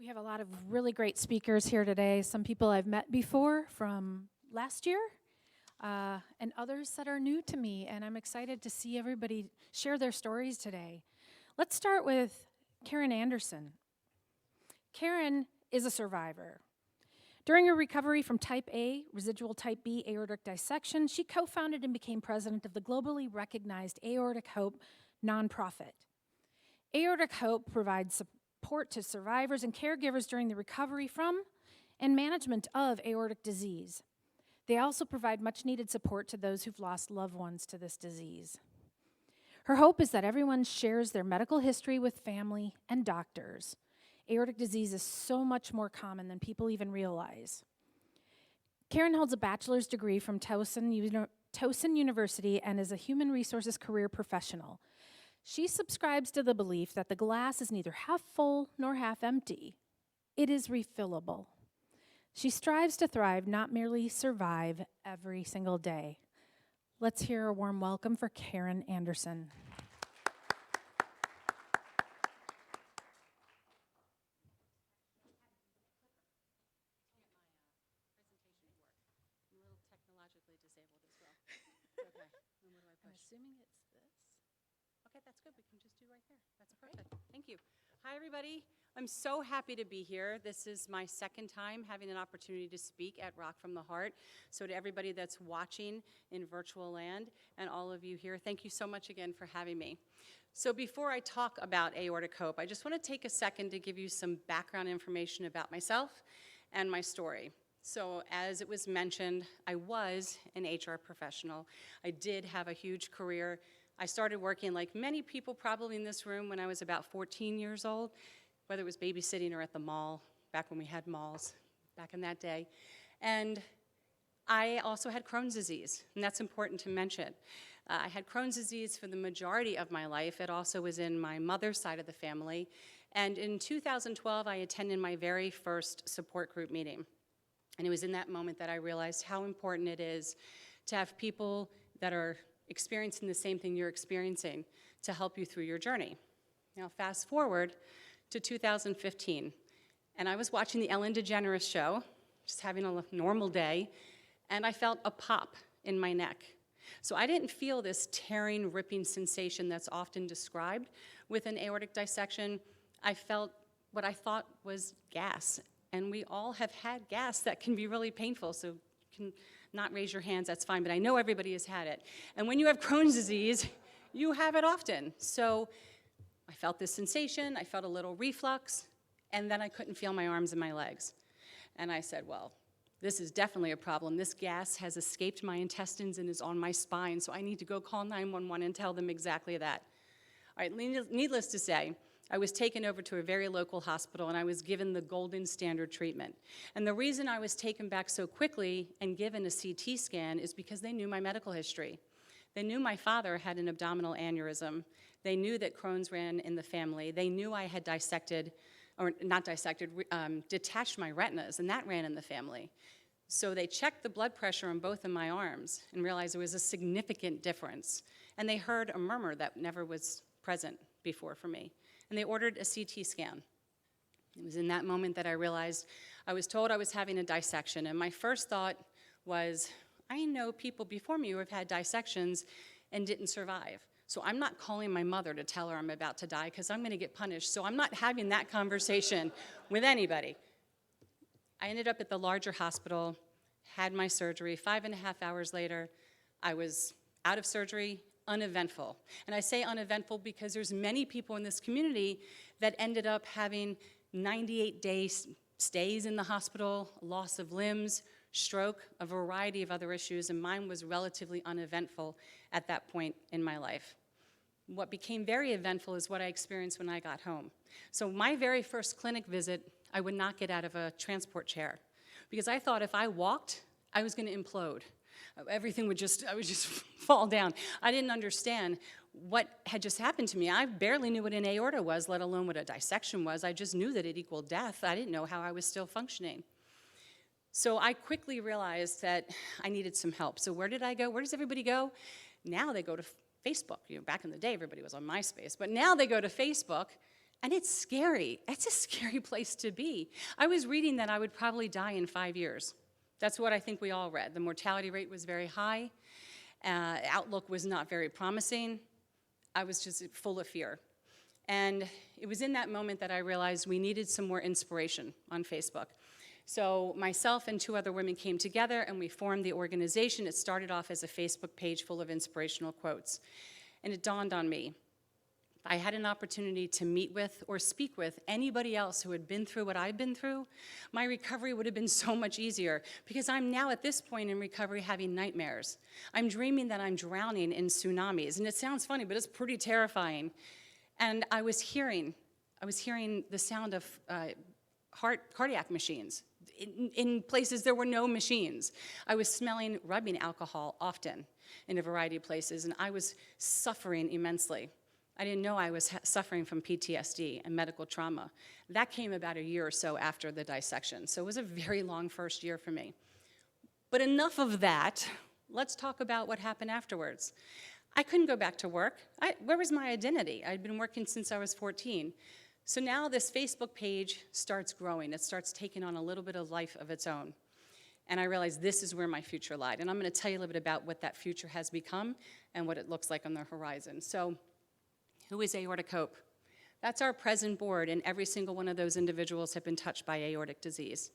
We have a lot of really great speakers here today. Some people I've met before from last year, and others that are new to me, and I'm excited to see everybody share their stories today. Let's start with Carin Andersen. Carin is a survivor. During her recovery from Type A, residual Type B Aortic Dissection, she co-founded and became president of the globally recognized Aortic Hope nonprofit. Aortic Hope provides support to survivors and caregivers during the recovery from and management of aortic disease. They also provide much-needed support to those who've lost loved ones to this disease. Her hope is that everyone shares their medical history with family and doctors. Aortic disease is so much more common than people even realize. Carin holds a bachelor's degree from Towson University and is a human resources career professional. She subscribes to the belief that the glass is neither half full nor half empty. It is refillable. She strives to thrive, not merely survive, every single day. Let's hear a warm welcome for Carin Andersen. I'm assuming it's this. Okay, that's good. We can just do right there. That's perfect. Thank you. Hi, everybody. I'm so happy to be here. This is my second time having an opportunity to speak at Rock from the Heart. So to everybody that's watching in virtual land and all of you here, thank you so much again for having me. So before I talk about Aortic Hope, I just want to take a second to give you some background information about myself and my story. So as it was mentioned, I was an HR professional. I did have a huge career. I started working, like many people probably in this room, when I was about 14 years old, whether it was babysitting or at the mall, back when we had malls, back in that day. And I also had Crohn's disease, and that's important to mention. I had Crohn's disease for the majority of my life. It also was in my mother's side of the family. And in 2012, I attended my very first support group meeting. And it was in that moment that I realized how important it is to have people that are experiencing the same thing you're experiencing to help you through your journey. Now, fast forward to 2015, and I was watching the Ellen DeGeneres show, just having a normal day, and I felt a pop in my neck. So I didn't feel this tearing, ripping sensation that's often described with an aortic dissection. I felt what I thought was gas. And we all have had gas that can be really painful, so you can not raise your hands, that's fine, but I know everybody has had it. And when you have Crohn's disease, you have it often. So I felt this sensation, I felt a little reflux, and then I couldn't feel my arms and my legs. And I said, well, this is definitely a problem. This gas has escaped my intestines and is on my spine, so I need to go call 911 and tell them exactly that. All right, needless to say, I was taken over to a very local hospital and I was given the golden standard treatment. And the reason I was taken back so quickly and given a CT scan is because they knew my medical history. They knew my father had an abdominal aneurysm. They knew that Crohn's ran in the family. They knew I had detached my retinas, and that ran in the family. So they checked the blood pressure on both of my arms and realized there was a significant difference. And they heard a murmur that never was present before for me. And they ordered a CT scan. It was in that moment that I realized I was told I was having a dissection, and my first thought was, I know people before me who have had dissections and didn't survive. So I'm not calling my mother to tell her I'm about to die because I'm going to get punished, so I'm not having that conversation with anybody. I ended up at the larger hospital, had my surgery. 5.5 hours later, I was out of surgery, uneventful. And I say uneventful because there's many people in this community that ended up having 98-day stays in the hospital, loss of limbs, stroke, a variety of other issues, and mine was relatively uneventful at that point in my life. What became very eventful is what I experienced when I got home. So my very first clinic visit, I would not get out of a transport chair because I thought if I walked, I was going to implode. Everything would just, I would just fall down. I didn't understand what had just happened to me. I barely knew what an aorta was, let alone what a dissection was. I just knew that it equaled death. I didn't know how I was still functioning. So I quickly realized that I needed some help. So where did I go? Where does everybody go? Now they go to Facebook. Back in the day, everybody was on MySpace. But now they go to Facebook And it's scary. It's a scary place to be. I was reading that I would probably die in 5 years. That's what I think we all read. The mortality rate was very high. Outlook was not very promising. I was just full of fear. And it was in that moment that I realized we needed some more inspiration on Facebook. So myself and 2 other women came together and we formed the organization. It started off as a Facebook page full of inspirational quotes. And it dawned on me, if I had an opportunity to meet with or speak with anybody else who had been through what I've been through, my recovery would have been so much easier, because I'm now at this point in recovery having nightmares. I'm dreaming that I'm drowning in tsunamis, and it sounds funny, but it's pretty terrifying. And I was hearing the sound of cardiac machines in places there were no machines. I was smelling rubbing alcohol often in a variety of places, and I was suffering immensely. I didn't know I was suffering from PTSD and medical trauma. That came about a year or so after the dissection, so it was a very long first year for me. But enough of that. Let's talk about what happened afterwards. I couldn't go back to work. Where was my identity? I'd been working since I was 14. So now this Facebook page starts growing. It starts taking on a little bit of life of its own. And I realized this is where my future lied. And I'm going to tell you a little bit about what that future has become and what it looks like on the horizon. So who is Aortic Hope? That's our present board, and every single one of those individuals have been touched by aortic disease.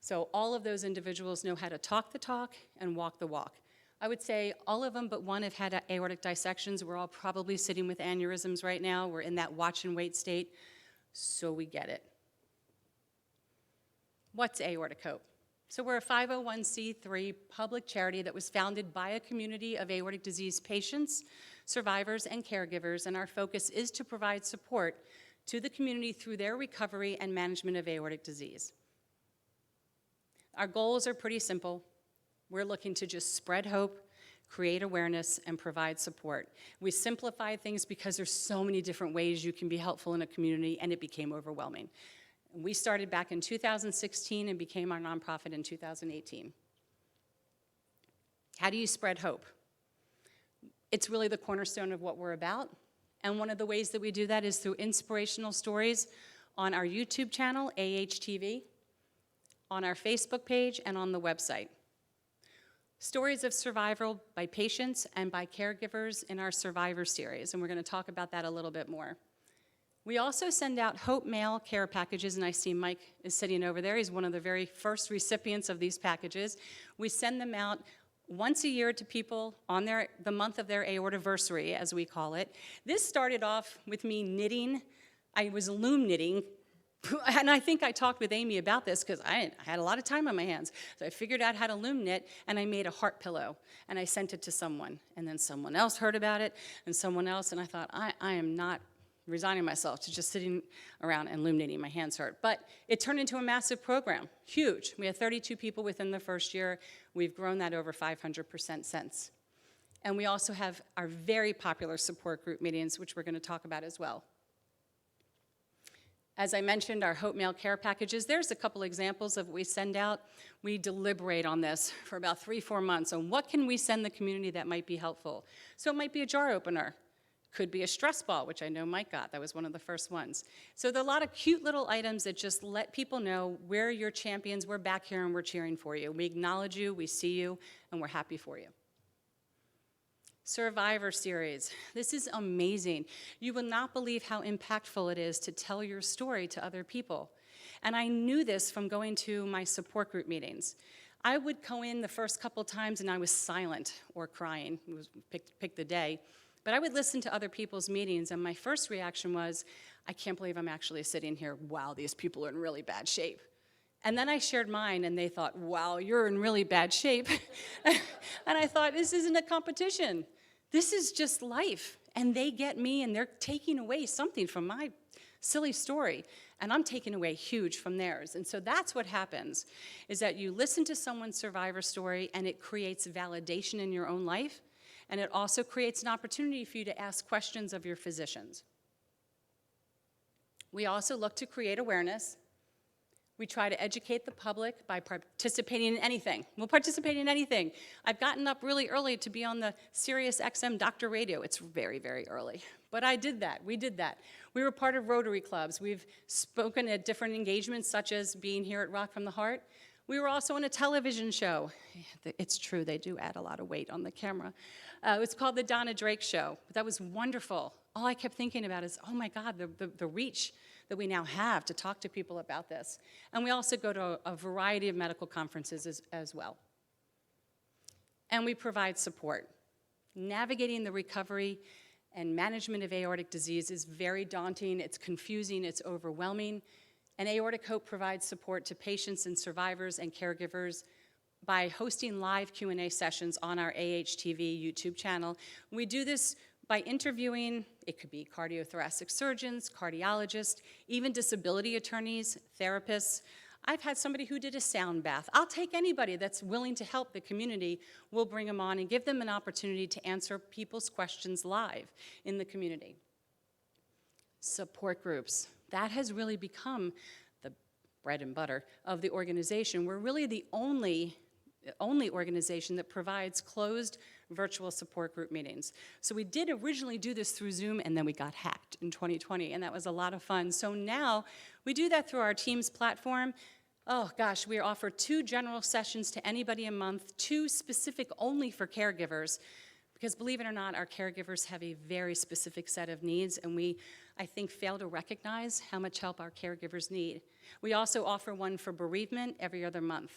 So all of those individuals know how to talk the talk and walk the walk. I would say all of them but one have had aortic dissections. We're all probably sitting with aneurysms right now. We're in that watch and wait state, so we get it. What's Aortic Hope? So we're a 501c3 public charity that was founded by a community of aortic disease patients, survivors, and caregivers, and our focus is to provide support to the community through their recovery and management of aortic disease. Our goals are pretty simple. We're looking to just spread hope, create awareness, and provide support. We simplify things because there's so many different ways you can be helpful in a community, and it became overwhelming. We started back in 2016 and became our nonprofit in 2018. How do you spread hope? It's really the cornerstone of what we're about, and one of the ways that we do that is through inspirational stories on our YouTube channel, AHTV, on our Facebook page, and on the website. Stories of survival by patients and by caregivers in our Survivor series, and we're going to talk about that a little bit more. We also send out Hope Mail care packages, and I see Mike is sitting over there. He's one of the very first recipients of these packages. We send them out once a year to people on the month of their aortiversary, as we call it. This started off with me knitting. I was loom knitting, and I think I talked with Amy about this because I had a lot of time on my hands. So I figured out how to loom knit, and I made a heart pillow, and I sent it to someone. And then someone else heard about it, and someone else, and I thought, I am not resigning myself to just sitting around and loom knitting. My hands hurt. But it turned into a massive program, huge. We had 32 people within the first year. We've grown that over 500% since. And we also have our very popular support group meetings, which we're going to talk about as well. As I mentioned, our Hope Mail care packages, there's a couple examples of what we send out. We deliberate on this for about 3-4 months on what can we send the community that might be helpful. So it might be a jar opener. Could be a stress ball, which I know Mike got. That was one of the first ones. So there are a lot of cute little items that just let people know we're your champions, we're back here, and we're cheering for you. We acknowledge you, we see you, and we're happy for you. Survivor series. This is amazing. You will not believe how impactful it is to tell your story to other people. And I knew this from going to my support group meetings. I would go in the first couple times and I was silent or crying. It was pick the day. But I would listen to other people's meetings, and my first reaction was, I can't believe I'm actually sitting here. Wow, these people are in really bad shape. And then I shared mine, and they thought, wow, you're in really bad shape. And I thought, this isn't a competition. This is just life. And they get me, and they're taking away something from my silly story, and I'm taking away huge from theirs. And so that's what happens, is that you listen to someone's survivor story, and it creates validation in your own life. And it also creates an opportunity for you to ask questions of your physicians. We also look to create awareness. We try to educate the public by participating in anything. We'll participate in anything. I've gotten up really early to be on the Sirius XM Doctor Radio. It's very, very early. But I did that. We did that. We were part of Rotary Clubs. We've spoken at different engagements, such as being here at Rock from the Heart. We were also on a television show. It's true, they do add a lot of weight on the camera. It was called The Donna Drake Show. That was wonderful. All I kept thinking about is, oh my God, the reach that we now have to talk to people about this. And we also go to a variety of medical conferences as well. And we provide support. Navigating the recovery and management of aortic disease is very daunting, it's confusing, it's overwhelming. And Aortic Hope provides support to patients and survivors and caregivers by hosting live Q&A sessions on our AHTV YouTube channel. We do this by interviewing, it could be cardiothoracic surgeons, cardiologists, even disability attorneys, therapists. I've had somebody who did a sound bath. I'll take anybody that's willing to help the community. We'll bring them on and give them an opportunity to answer people's questions live in the community. Support groups. That has really become the bread and butter of the organization. We're really the only organization that provides closed virtual support group meetings. So we did originally do this through Zoom, and then we got hacked in 2020, and that was a lot of fun. So now we do that through our Teams platform. Oh gosh, we offer 2 general sessions to anybody a month, 2 specific only for caregivers, because believe it or not, our caregivers have a very specific set of needs, and we, I think, fail to recognize how much help our caregivers need. We also offer one for bereavement every other month.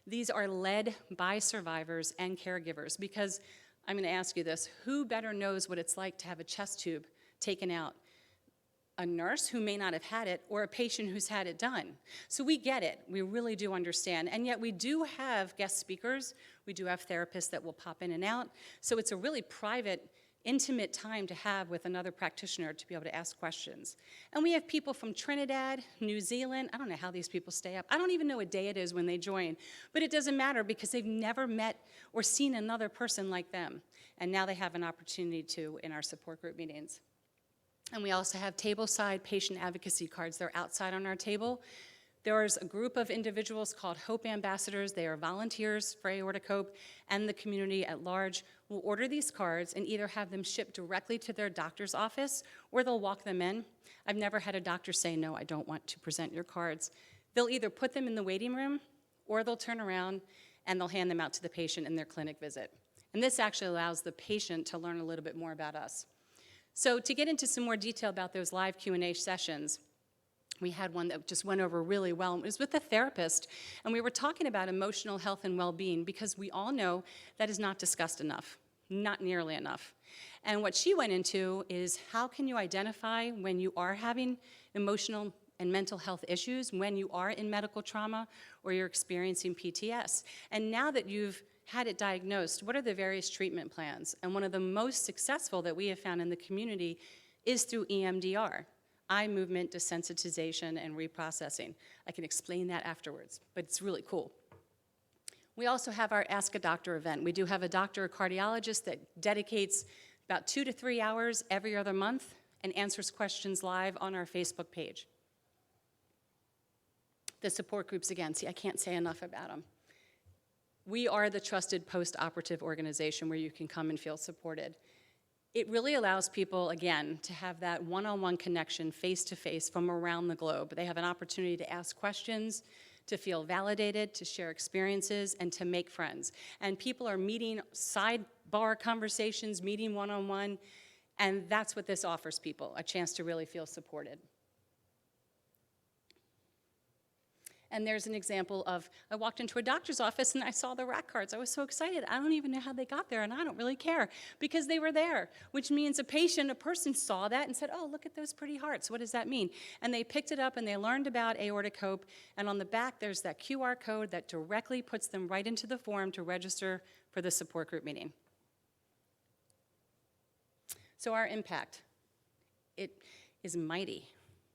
These are led by survivors and caregivers, because I'm going to ask you this, who better knows what it's like to have a chest tube taken out? A nurse who may not have had it, or a patient who's had it done. So we get it, we really do understand, and yet we do have guest speakers, we do have therapists that will pop in and out, so it's a really private, intimate time to have with another practitioner to be able to ask questions. And we have people from Trinidad, New Zealand. I don't know how these people stay up. I don't even know what day it is when they join, but it doesn't matter because they've never met or seen another person like them. And now they have an opportunity to in our support group meetings. And we also have tableside patient advocacy cards. They're outside on our table. There's a group of individuals called Hope Ambassadors. They are volunteers for Aortic Hope, and the community at large will order these cards and either have them shipped directly to their doctor's office, or they'll walk them in. I've never had a doctor say, no, I don't want to present your cards. They'll either put them in the waiting room, or they'll turn around and they'll hand them out to the patient in their clinic visit. And this actually allows the patient to learn a little bit more about us. So to get into some more detail about those live Q&A sessions, we had one that just went over really well. It was with a therapist, and we were talking about emotional health and well-being because we all know that is not discussed enough, not nearly enough. And what she went into is how can you identify when you are having emotional and mental health issues, when you are in medical trauma or you're experiencing PTS. And now that you've had it diagnosed, what are the various treatment plans? And one of the most successful that we have found in the community is through EMDR. Eye movement desensitization and reprocessing. I can explain that afterwards, but it's really cool. We also have our Ask a Doctor event. We do have a doctor, a cardiologist, that dedicates about 2 to 3 hours every other month and answers questions live on our Facebook page. The support groups, again, see, I can't say enough about them. We are the trusted post-operative organization where you can come and feel supported. It really allows people, again, to have that one-on-one connection face-to-face from around the globe. They have an opportunity to ask questions, to feel validated, to share experiences, and to make friends. And people are meeting sidebar conversations, meeting one-on-one, and that's what this offers people, a chance to really feel supported. And there's an example of, I walked into a doctor's office and I saw the rack cards. I was so excited. I don't even know how they got there, and I don't really care because they were there, which means a person saw that and said, oh, look at those pretty hearts. What does that mean? And they picked it up and they learned about Aortic Hope, and on the back there's that QR code that directly puts them right into the form to register for the support group meeting. So our impact, it is mighty,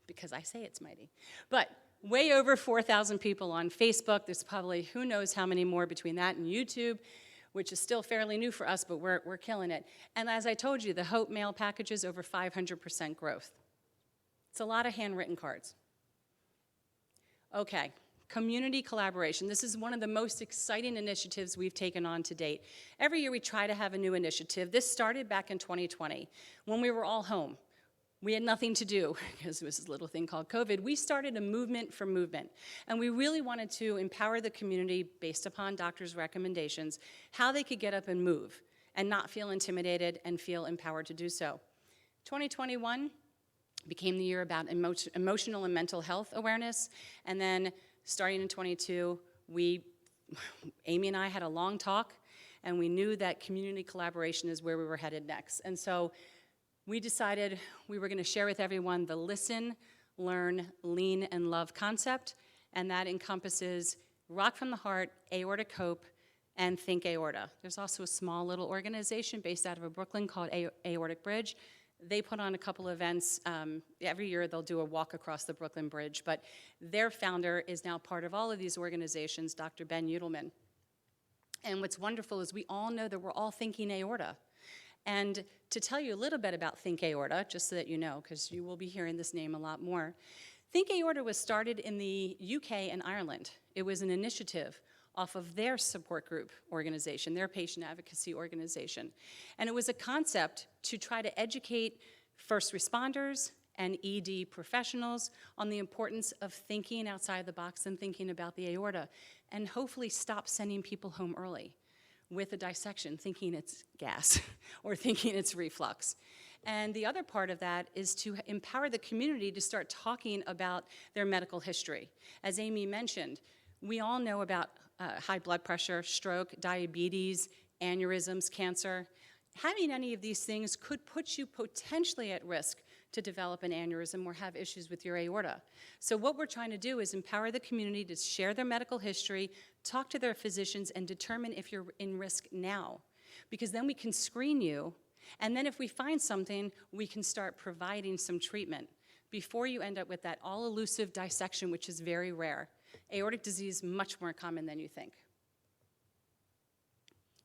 because I say it's mighty. But way over 4,000 people on Facebook. There's probably who knows how many more between that and YouTube, which is still fairly new for us, but we're killing it. And as I told you, the Hope mail package is over 500% growth. It's a lot of handwritten cards. Okay, Community collaboration. This is one of the most exciting initiatives we've taken on to date. Every year we try to have a new initiative. This started back in 2020 when we were all home. We had nothing to do because there was this little thing called COVID. We started a movement for movement, and we really wanted to empower the community based upon doctors' recommendations, how they could get up and move and not feel intimidated and feel empowered to do so. 2021 became the year about emotional and mental health awareness, and then starting in 22, Amy and I had a long talk, and we knew that community collaboration is where we were headed next. And so we decided we were going to share with everyone the listen, learn, lean, and love concept, and that encompasses Rock from the Heart, Aortic Hope, and Think Aorta. There's also a small little organization based out of Brooklyn called Aortic Bridge. They put on a couple events. Every year they'll do a walk across the Brooklyn Bridge, but their founder is now part of all of these organizations, Dr. Ben Udelman. And what's wonderful is we all know that we're all thinking aorta. And to tell you a little bit about Think Aorta, just so that you know, because you will be hearing this name a lot more, Think Aorta was started in the UK and Ireland. It was an initiative off of their support group organization, their patient advocacy organization. And it was a concept to try to educate first responders and ED professionals on the importance of thinking outside the box and thinking about the aorta, and hopefully stop sending people home early with a dissection thinking it's gas or thinking it's reflux. And the other part of that is to empower the community to start talking about their medical history. As Amy mentioned, we all know about high blood pressure, stroke, diabetes, aneurysms, cancer. Having any of these things could put you potentially at risk to develop an aneurysm or have issues with your aorta. So what we're trying to do is empower the community to share their medical history, talk to their physicians, and determine if you're in risk now. Because then we can screen you, and then if we find something, we can start providing some treatment before you end up with that all-elusive dissection, which is very rare. Aortic disease, much more common than you think.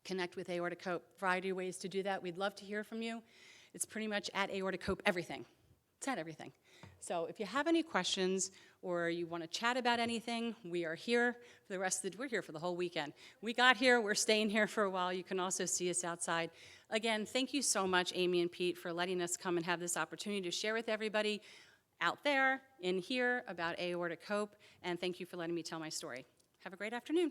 Connect with Aortic Hope. Variety of ways to do that. We'd love to hear from you. It's pretty much at Aortic Hope everything. It's at everything. So if you have any questions or you want to chat about anything, we are here for the rest of the, we're here for the whole weekend. We got here, we're staying here for a while. You can also see us outside. Again, thank you so much, Amy and Pete, for letting us come and have this opportunity to share with everybody out there, in here, about Aortic Hope, and thank you for letting me tell my story. Have a great afternoon.